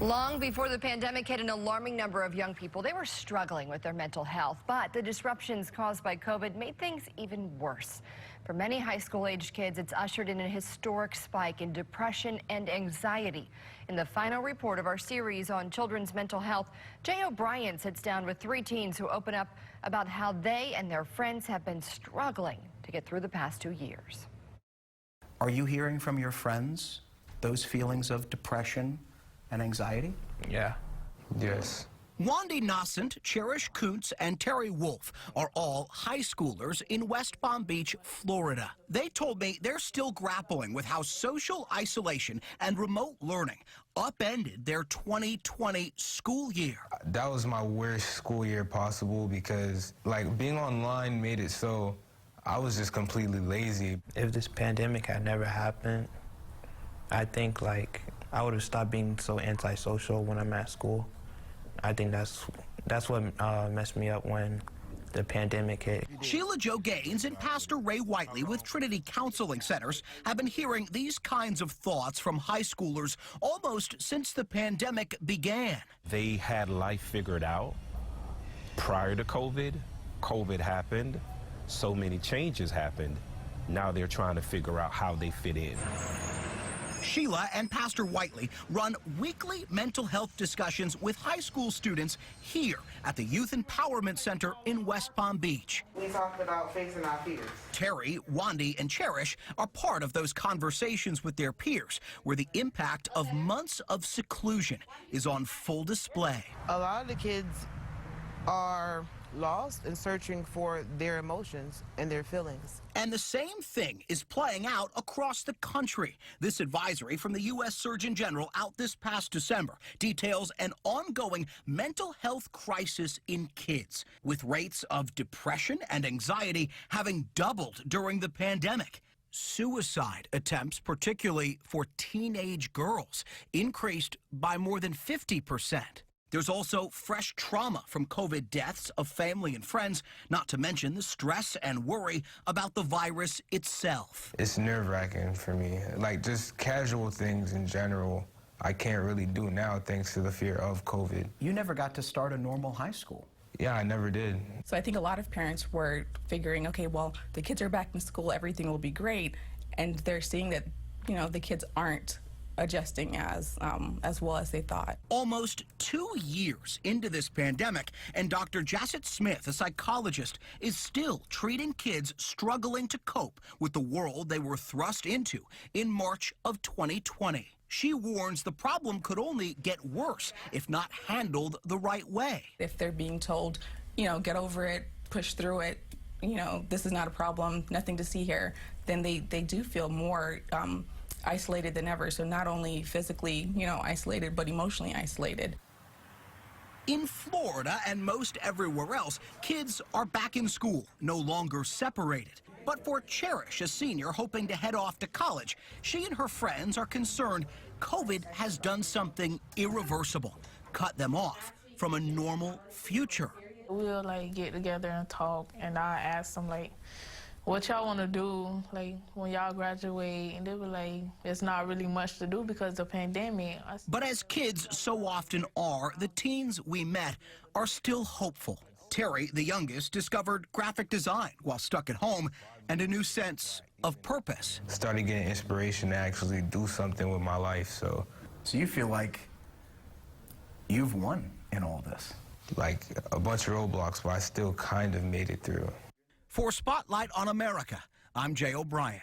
Long before the pandemic hit, an alarming number of young people, they were struggling with their mental health, but the disruptions caused by COVID made things even worse. For many high school-aged kids, it's ushered in a historic spike in depression and anxiety. In the final report of our series on children's mental health, Jay O'Brien sits down with 3 teens who open up about how they and their friends have been struggling to get through the past 2 years. Are you hearing from your friends those feelings of depression and anxiety? Yeah. Yes. Wandy Nascent, Cherish Kuntz, and Terry Wolf are all high schoolers in West Palm Beach, Florida. They told me they're still grappling with how social isolation and remote learning upended their 2020 school year. That was my worst school year possible because, being online made it so I was just completely lazy. If this pandemic had never happened, I think, I would have stopped being so antisocial when I'm at school. I think that's what messed me up when the pandemic hit. Sheila Jo Gaines and Pastor Ray Whiteley with Trinity Counseling Centers have been hearing these kinds of thoughts from high schoolers almost since the pandemic began. They had life figured out prior to COVID. COVID happened. So many changes happened. Now they're trying to figure out how they fit in. Sheila and Pastor Whiteley run weekly mental health discussions with high school students here at the Youth Empowerment Center in West Palm Beach. We talked about facing our fears. Terry, Wandy, and Cherish are part of those conversations with their peers, where the impact of months of seclusion is on full display. A lot of the kids are lost and searching for their emotions and their feelings. And the same thing is playing out across the country. This advisory from the U.S. Surgeon General out this past December details an ongoing mental health crisis in kids, with rates of depression and anxiety having doubled during the pandemic. Suicide attempts, particularly for teenage girls, increased by more than 50%. There's also fresh trauma from COVID deaths of family and friends, not to mention the stress and worry about the virus itself. It's nerve-wracking for me. Just casual things in general, I can't really do now thanks to the fear of COVID. You never got to start a normal high school. Yeah, I never did. So I think a lot of parents were figuring, okay, well, the kids are back in school, everything will be great. And they're seeing that, the kids aren't adjusting as well as they thought. Almost 2 years into this pandemic, and Dr. Jassett Smith, a psychologist, is still treating kids struggling to cope with the world they were thrust into in March of 2020. She warns the problem could only get worse if not handled the right way. If they're being told, get over it, push through it, this is not a problem, nothing to see here, then they do feel more isolated than ever. So not only physically, isolated, but emotionally isolated. In Florida and most everywhere else, kids are back in school, no longer separated. But for Cherish, a senior hoping to head off to college, she and her friends are concerned COVID has done something irreversible, cut them off from a normal future. We'll get together and talk, and I ask them what y'all want to do, when y'all graduate, and they were it's not really much to do because of the pandemic. But as kids so often are, the teens we met are still hopeful. Terry, the youngest, discovered graphic design while stuck at home and a new sense of purpose. Started getting inspiration to actually do something with my life, so you feel like you've won in all this? A bunch of roadblocks, but I still kind of made it through. For Spotlight on America, I'm Jay O'Brien.